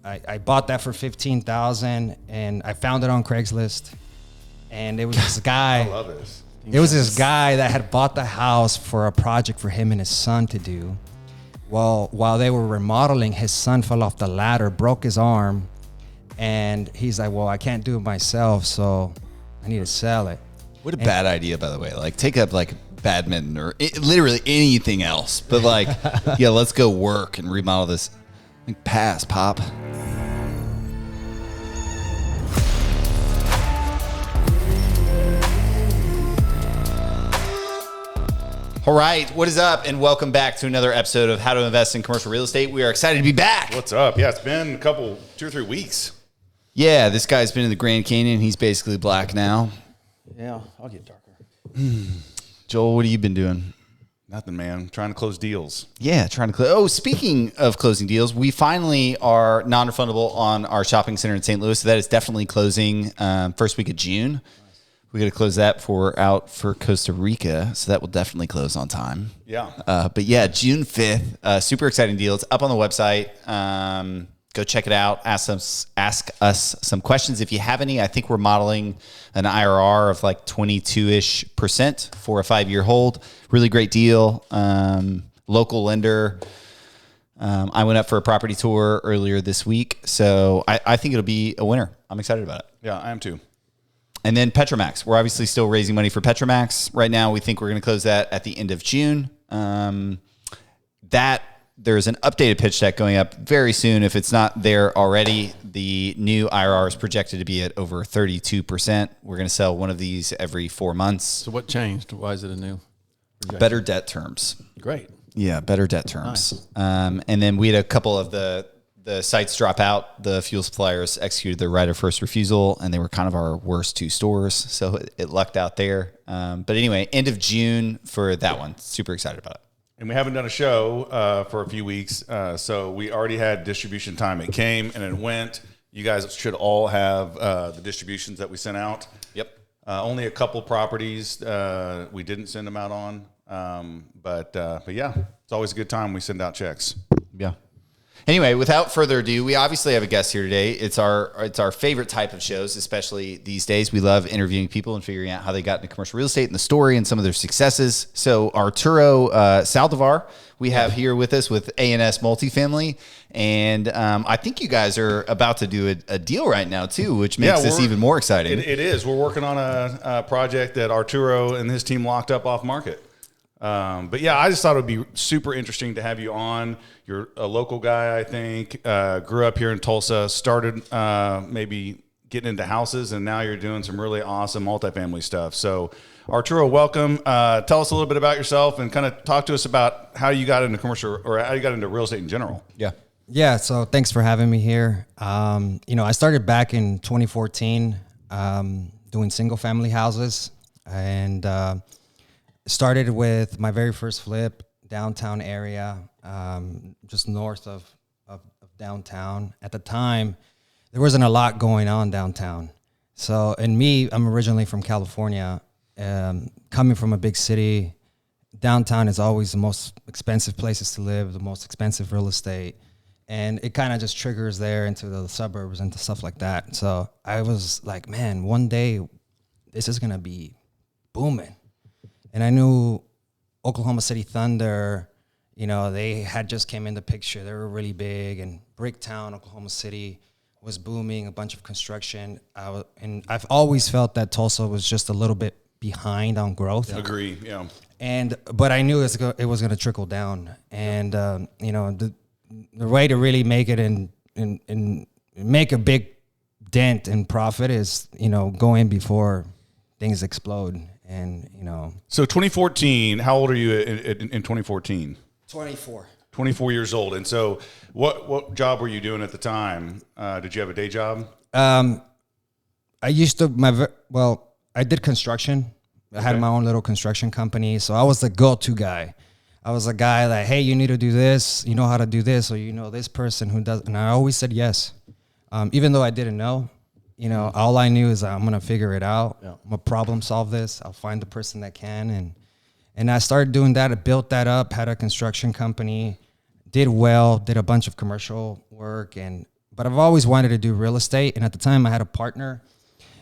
I bought that for $15,000, and I found it on Craigslist. And it was this guy. I love this. It was this guy that had bought the house for a project for him and his son to do. Well, while they were remodeling, his son fell off the ladder, broke his arm, and he's like, well, I can't do it myself, so I need to sell it. What a bad idea, by the way. Like, take up like badminton or literally anything else. But like, yeah, let's go work and remodel this. Like, pass, Pop. All right, what is up? And welcome back to another episode of How to Invest in Commercial Real Estate. We are excited to be back. What's up? Yeah, it's been 2 or 3 weeks. Yeah, this guy's been in the Grand Canyon. He's basically black now. Yeah, I'll get darker. Joel, what have you been doing? Nothing, man. Trying to close deals. Yeah, trying to close. Oh, speaking of closing deals, we finally are non-refundable on our shopping center in St. Louis. So that is definitely closing first week of June. Nice. We got to close that before we're out for Costa Rica. So that will definitely close on time. Yeah. But yeah, June 5th, super exciting deal. It's up on the website. Go check it out. Ask us some questions if you have any. I think we're modeling an IRR of like 22-ish% for a 5-year hold. Really great deal. Local lender. I went up for a property tour earlier this week, so I think it'll be a winner. I'm excited about it. Yeah, I am too. And then Petromax. We're obviously still raising money for Petromax. Right now, we think we're going to close that at the end of June. There's an updated pitch deck going up very soon. If it's not there already, the new IRR is projected to be at over 32%. We're going to sell one of these every 4 months. So what changed? Why is it a new projection? Better debt terms. Great. Yeah, better debt terms. Nice. And then we had a couple of the sites drop out. The fuel suppliers executed their right of first refusal, and they were kind of our worst 2 stores. So it lucked out there. But anyway, end of June for that one. Super excited about it. And we haven't done a show for a few weeks, so we already had distribution time. It came and it went. You guys should all have the distributions that we sent out. Yep. Only a couple properties we didn't send them out on, but yeah, it's always a good time we send out checks. Yeah. Anyway, without further ado, we obviously have a guest here today. It's our favorite type of shows, especially these days. We love interviewing people and figuring out how they got into commercial real estate and the story and some of their successes. So Arturo Saldivar, we have here with us with A&S Multifamily. And I think you guys are about to do a deal right now, too, which makes this even more exciting. It is. We're working on a project that Arturo and his team locked up off market. But yeah, I just thought it would be super interesting to have you on. You're a local guy, I think, grew up here in Tulsa, started maybe getting into houses, and now you're doing some really awesome multifamily stuff. So Arturo, welcome. Tell us a little bit about yourself and kind of talk to us about how you got into commercial or how you got into real estate in general. Yeah. Yeah, so thanks for having me here. I started back in 2014 doing single family houses, and started with my very first flip, downtown area, just north of downtown. At the time, there wasn't a lot going on downtown. So, and me, I'm originally from California. Coming from a big city, downtown is always the most expensive places to live, the most expensive real estate. And it kind of just triggers there into the suburbs and stuff like that. So I was like, man, one day this is going to be booming. And I knew Oklahoma City Thunder, they had just came in the picture. They were really big, and Bricktown, Oklahoma City was booming, a bunch of construction. And I've always felt that Tulsa was just a little bit behind on growth. Yeah. Agree, yeah. But I knew it was going to trickle down. And, the way to really make it and make a big dent in profit is, go in before things explode. And, So 2014, how old are you in 2014? 24. 24 years old. And so what job were you doing at the time? Did you have a day job? I used to, I did construction. I had my own little construction company. So I was the go-to guy. I was a guy that, hey, you need to do this. You know how to do this, or this person who does. And I always said yes. Even though I didn't know. All I knew is I'm going to figure it out. Yeah. I'm going to problem solve this. I'll find the person that can. And I started doing that. I built that up, had a construction company, did well, did a bunch of commercial work. And but I've always wanted to do real estate. And at the time, I had a partner,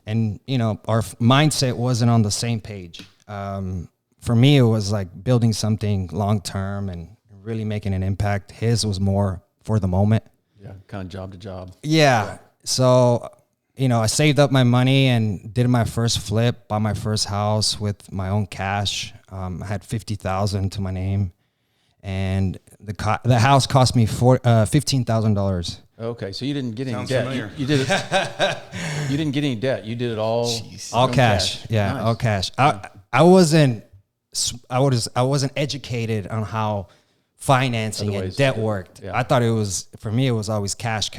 and our mindset wasn't on the same page. For me, it was like building something long term and really making an impact. His was more for the moment. Yeah, kind of job to job. Yeah. So, I saved up my money and did my first flip, bought my first house with my own cash. I had $50,000 to my name, and the house cost me $15,000. Okay, so you didn't get any Sounds debt. familiar. You did it. You didn't get any debt. You did it all. All own cash. Yeah, Nice. all cash. I wasn't educated on how financing and Otherwise, debt worked. yeah. I thought it was always cash.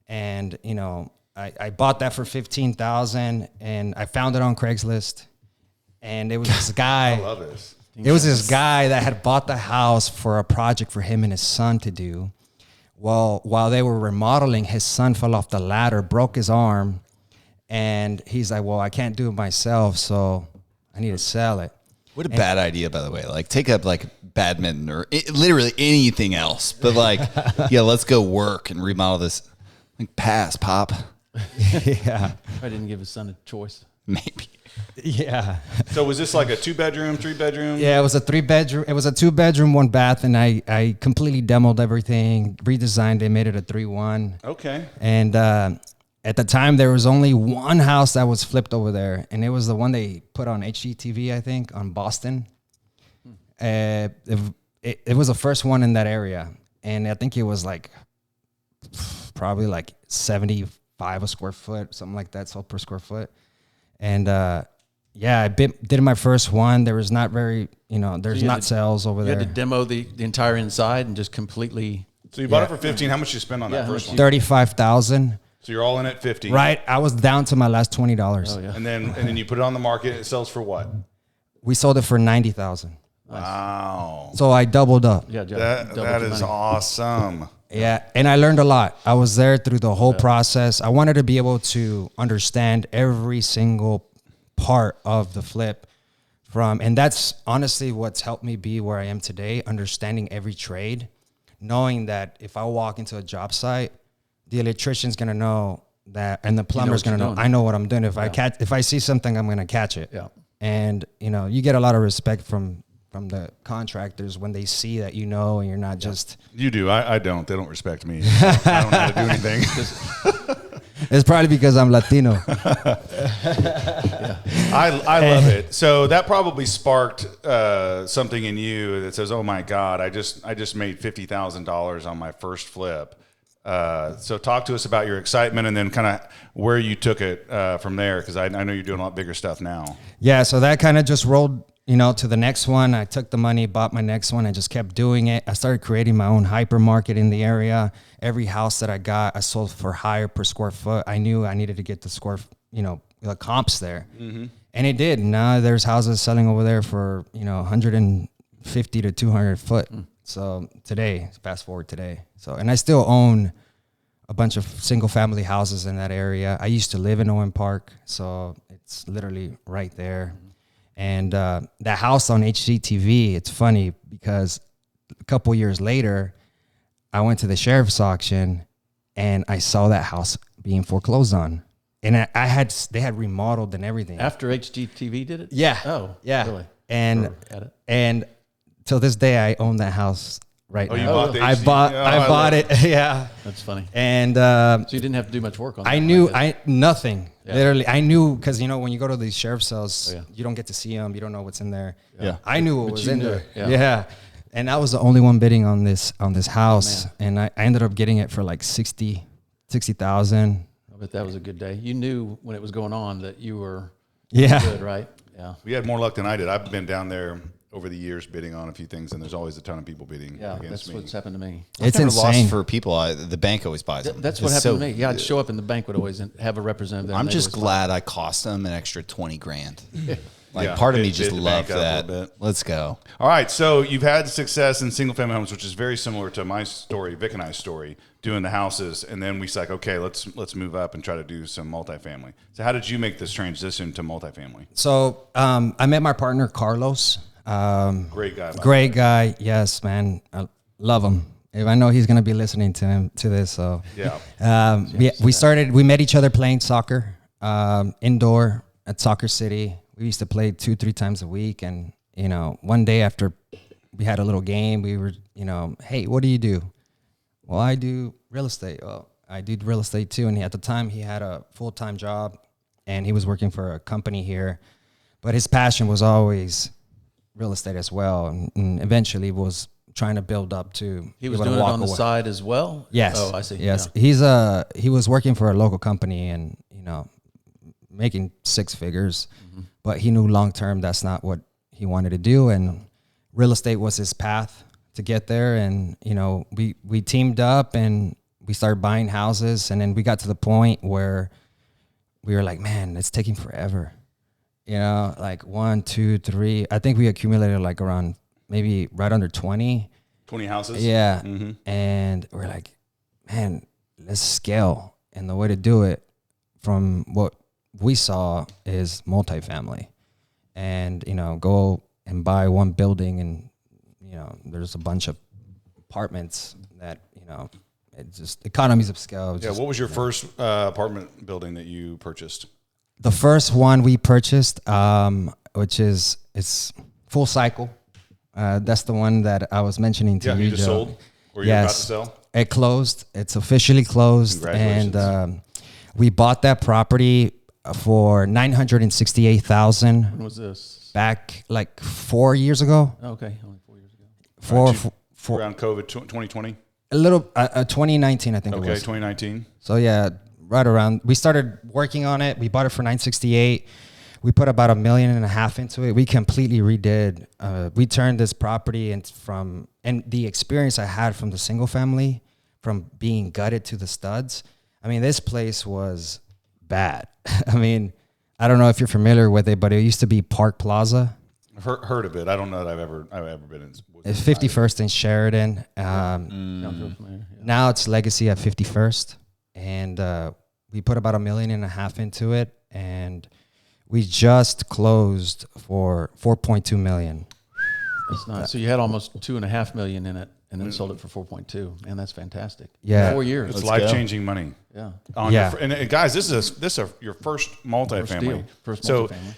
And I bought that for $15,000, and I found it on Craigslist. And it was this guy. I love this. It was this guy that had bought the house for a project for him and his son to do. Well, while they were remodeling, his son fell off the ladder, broke his arm, and he's like, well, I can't do it myself, so I need to sell it. What a bad idea, by the way. Like, take up like badminton or literally anything else, but like, yeah, let's go work and remodel this. Like, pass, pop. Yeah. I didn't give his son a choice. Maybe. Yeah. So was this like a 2-bedroom, 3-bedroom? Yeah, it was a 3-bedroom. It was a 2-bedroom, 1 bath, and I completely demoed everything, redesigned it, made it a 3-1. Okay. And at the time, there was only one house that was flipped over there, and it was the one they put on HGTV, I think, on Boston. It was the first one in that area, and I think it was like probably like 75 a square foot, something like that, sold per square foot. And yeah, I did my first one. There was not very, there's not sales over You there. had to demo the entire inside and just completely. So you bought it for 15. How much you spend on that how first much one? $35,000. So you're all in at 50. Right, I was down to my last $20. Oh yeah. And then you put it on the market. It sells for what? We sold it for $90,000. Wow. So I doubled up. Yeah, That double is money. awesome. Yeah, and I learned a lot. I was there through the whole process. I wanted to be able to understand every single part of the flip and that's honestly what's helped me be where I am today, understanding every trade, knowing that if I walk into a job site, the electrician's going to know that, and the plumber's going to know, I know what I'm doing. If I see something, I'm going to catch it. Yeah. And, you get a lot of respect from the contractors when they see that and you're not just... You do. I don't. They don't respect me. I don't know how to do anything. It's probably because I'm Latino. I love it. So that probably sparked something in you that says, "Oh my God, I just made $50,000 on my first flip." So talk to us about your excitement and then kind of where you took it from there, because I know you're doing a lot bigger stuff now. Yeah, so that kind of just rolled, to the next one. I took the money, bought my next one, and just kept doing it. I started creating my own hypermarket in the area. Every house that I got, I sold for higher per square foot. I knew I needed to get the the comps there. Mm-hmm. And it did. Now there's houses selling over there for, 150 to 200 foot. So fast forward today. So, and I still own a bunch of single family houses in that area. I used to live in Owen Park, so it's literally right there. And that house on HGTV, it's funny because a couple years later, I went to the sheriff's auction and I saw that house being foreclosed on. And they had remodeled and everything. After HGTV did it? Yeah. Oh, yeah. Really? And till this day, I own that house right now. You bought the I HG? bought it. Yeah. That's funny. And So you didn't have to do much work on that. I knew guess. nothing. Yeah. Literally, I knew because when you go to these sheriff cells, Oh, yeah. you don't get to see them. You don't know what's in there. Yeah. I knew what But was you in knew there. it, yeah. Yeah. And I was the only one bidding on this house, man. and I ended up getting it for like 60,000. I bet that was a good day. You knew when it was going on that you were Yeah. good, right? Yeah. We had more luck than I did. I've been down there over the years bidding on a few things, and there's always a ton of people bidding Yeah, against that's me. what's happened to me. It's Never lost insane. for people. The bank always buys them. That's what It's happened so- to me. Yeah, I'd show up in the bank would always have a representative there. I'm and they'd just always glad I cost them an extra $20,000. Like Yeah, part of it me just did the loved bank up a that. little bit. Let's go. All right, so you've had success in single family homes, which is very similar to my story, Vic and I's story, doing the houses, and then we said, like, okay, let's move up and try to do some multifamily. So how did you make this transition to multifamily? So I met my partner Carlos. Great guy. Great guy. Yes, man. I love him. If I know he's gonna be listening to this, so Yeah. we met each other playing soccer, indoor at Soccer City. We used to play 2-3 times a week, and one day after we had a little game, we were, hey, what do you do? Well, I do real estate. Well, I do real estate too, and at the time he had a full-time job, and he was working for a company here, but his passion was always real estate as well, and eventually was trying to build up to. He was doing it on the side as well? Yes. Oh, I see. Yes. Yeah. He was working for a local company and, making 6 figures, but he knew long term that's not what he wanted to do. And real estate was his path to get there. And, we teamed up and we started buying houses. And then we got to the point where we were like, man, it's taking forever. Like 1, 2, 3. I think we accumulated like around maybe right under 20 houses. Yeah. And we're like, man, let's scale. And the way to do it from what we saw is multifamily, and, go and buy one building and, there's a bunch of apartments that, it's just economies of scale. Yeah. What was your first apartment building that you purchased? The first one we purchased, which it's full cycle. That's the one that I was mentioning to you. You just Joe. sold? Or you're about to sell? It closed. It's officially closed. Congratulations. And we bought that property for $968,000. When was this? Back like 4 years ago. Okay, only 4 years ago. Around COVID 2020? A little, 2019, I think it Okay, was. 2019. So yeah, right around. We started working on it. We bought it for $968,000. We put about $1.5 million into it. We completely redid. We turned this property and the experience I had from the single family, from being gutted to the studs. I mean, this place was bad. I mean, I don't know if you're familiar with it, but it used to be Park Plaza. I've heard of it. I don't know that I've ever been in. It's 51st and Sheridan. Now it's Legacy at 51st, and we put about $1.5 million into it, and we just closed for $4.2 million. That's nice. So you had almost $2.5 million in it, and then sold it for 4.2. Man, that's fantastic. Yeah. 4 years. It's life-changing money. Yeah. And guys, this is your first multifamily. First so, multifamily.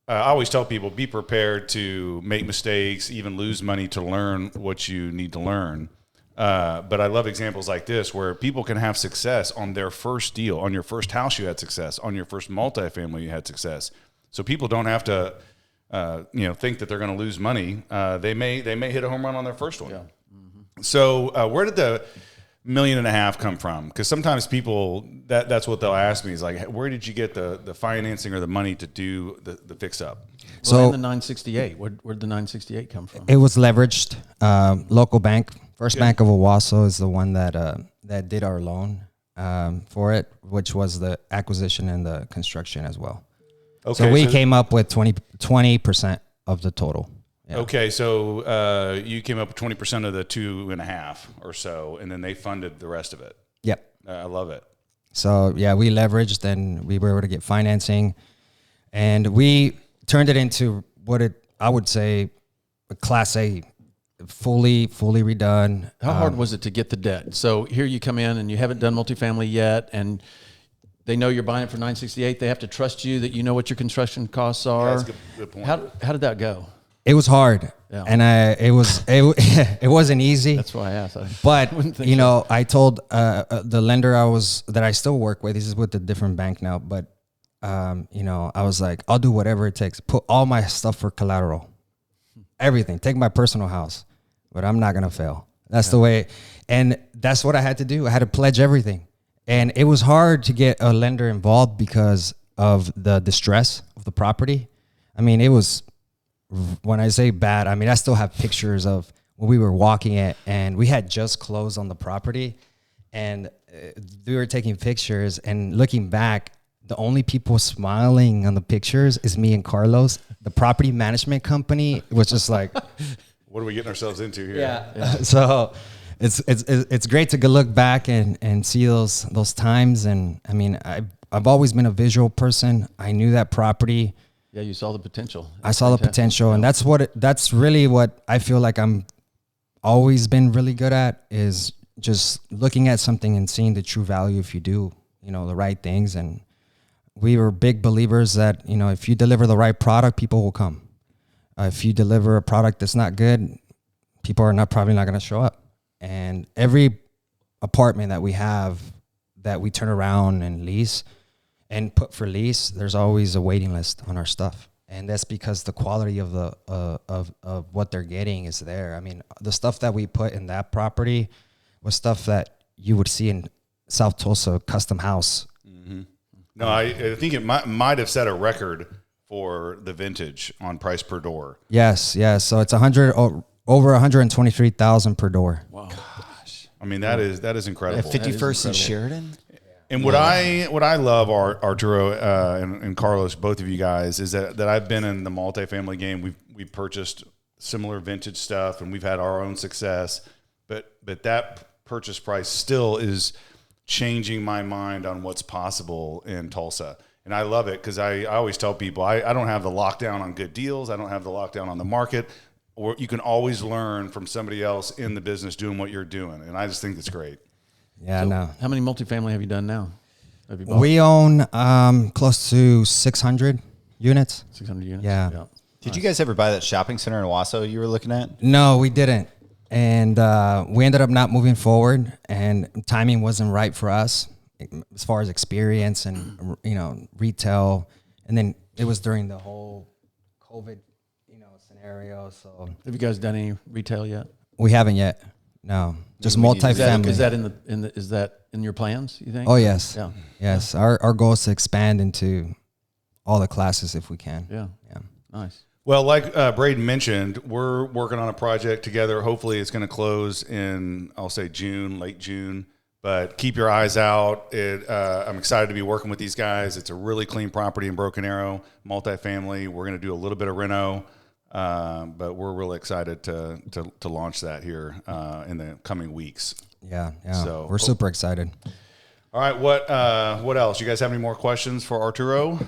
I always tell people, be prepared to make mistakes, even lose money to learn what you need to learn. But I love examples like this where people can have success on their first deal. On your first house, you had success. On your first multifamily, you had success. So people don't have to, think that they're going to lose money. They may hit a home run on their first one. Yeah. So where did the $1.5 million come from? Because sometimes people that's what they'll ask me is like, where did you get the financing or the money to do the fix up? So in the 968, where'd the 968 come from? It was leveraged. Local bank, First Bank of Owasso is the one that did our loan for it, which was the acquisition and the construction as well. Okay, so we came up with 20% of the total. Yeah. Okay, so you came up with 20% of the 2.5 or so, and then they funded the rest of it. Yep. I love it. So yeah, we leveraged and we were able to get financing, and we turned it into I would say a Class A, fully redone. How hard was it to get the debt? So here you come in and you haven't done multifamily yet, and they know you're buying it for $968. They have to trust you that you know what your construction costs are. That's a good point. How did that go? It was hard, and it wasn't easy. That's why I asked. But I told the lender that I still work with. This is with a different bank now, but I was like, I'll do whatever it takes. Put all my stuff for collateral, everything. Take my personal house, but I'm not gonna fail. That's the way, and that's what I had to do. I had to pledge everything, and it was hard to get a lender involved because of the distress of the property. I mean, it was. When I say bad, I mean, I still have pictures of when we were walking it and we had just closed on the property, and we were taking pictures, and looking back, the only people smiling on the pictures is me and Carlos. The property management company was just like, what are we getting ourselves into here? Yeah. So it's great to look back and see those times. And I mean, I've always been a visual person. I knew that property. Yeah, you saw the potential. I saw the potential, and that's really what I feel like I'm always been really good at is just looking at something and seeing the true value if you do, the right things. And we were big believers that, if you deliver the right product, people will come. If you deliver a product that's not good, people are probably not going to show up. And every apartment that we have that we turn around and lease and put for lease, there's always a waiting list on our stuff. And that's because the quality of the of what they're getting is there. I mean, the stuff that we put in that property was stuff that you would see in South Tulsa custom house. Mm-hmm. No, I think it might have set a record for the vintage on price per door. Yes. So it's over 123,000 per door. Wow. Gosh. I mean, that is incredible. 51st and Sheridan. And what I love, Arturo and Carlos, both of you guys, is that I've been in the multifamily game. We've purchased similar vintage stuff, and we've had our own success. But that purchase price still is changing my mind on what's possible in Tulsa. And I love it because I always tell people I don't have the lockdown on good deals. I don't have the lockdown on the market. Or you can always learn from somebody else in the business doing what you're doing. And I just think it's great. Yeah, So no. how many multifamily have you done now? Have you bought? We own close to 600 units. 600 units? Yeah. Did you guys ever buy that shopping center in Owasso you were looking at? No, we didn't. And we ended up not moving forward, and timing wasn't right for us as far as experience and, retail. And then it was during the whole COVID, scenario. So Have you guys done any retail yet? we haven't yet. No, just We need to- multifamily. Is that in your plans, you think? Oh, yes. Yeah. Yes. Our goal is to expand into all the classes if we can. Yeah. Yeah. Nice. Well, like Braden mentioned, we're working on a project together. Hopefully it's going to close in, I'll say June, late June. But keep your eyes out. I'm excited to be working with these guys. It's a really clean property in Broken Arrow, multifamily. We're going to do a little bit of reno, but we're really excited to launch that here in the coming weeks. Yeah. So- we're super excited. All right, what else? You guys have any more questions for Arturo?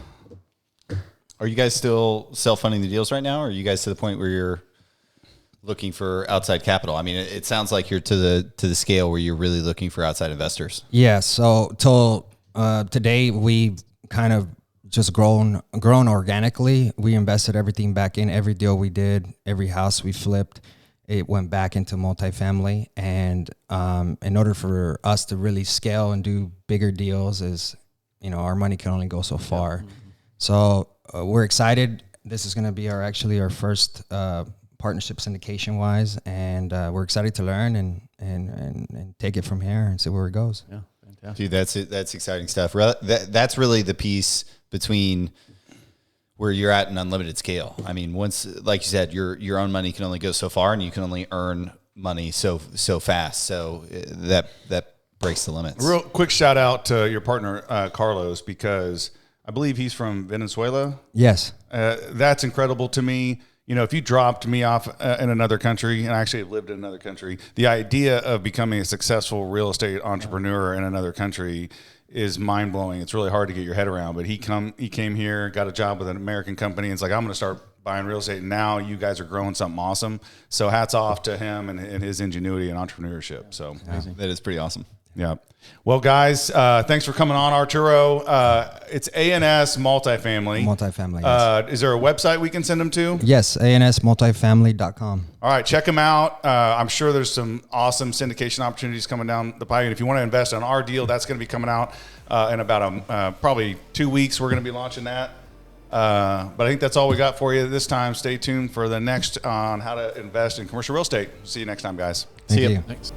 Are you guys still self-funding the deals right now, or are you guys to the point where you're looking for outside capital? I mean, it sounds like you're to the scale where you're really looking for outside investors. Yeah. So till today, we've kind of just grown organically. We invested everything back in. Every deal we did, every house we flipped, it went back into multifamily. And in order for us to really scale and do bigger deals, is our money can only go so far. Mm-hmm. So we're excited. This is going to be our first partnership syndication wise, and we're excited to learn and take it from here and see where it goes. Yeah. Fantastic. Dude, that's exciting stuff. That's really the piece between where you're at an unlimited scale. I mean, once, like you said, your own money can only go so far, and you can only earn money so fast. So that breaks the limits. Real quick shout out to your partner, Carlos, because I believe he's from Venezuela. Yes. That's incredible to me. If you dropped me off in another country, and I actually have lived in another country, the idea of becoming a successful real estate entrepreneur in another country is mind blowing. It's really hard to get your head around. But he came here, got a job with an American company, and it's like, I'm going to start buying real estate. And now you guys are growing something awesome. So hats off to him and his ingenuity and entrepreneurship. So That is pretty awesome. yeah. Well, guys, thanks for coming on, Arturo. It's ANS Multifamily. Multifamily. Yes. Is there a website we can send them to? Yes. ANSmultifamily.com. All right, check them out. I'm sure there's some awesome syndication opportunities coming down the pipe. And if you want to invest in our deal, that's going to be coming out in about probably 2 weeks. We're going to be launching that. But I think that's all we got for you this time. Stay tuned for the next on how to invest in commercial real estate. See you next time, guys. Thank See ya. you. Thanks.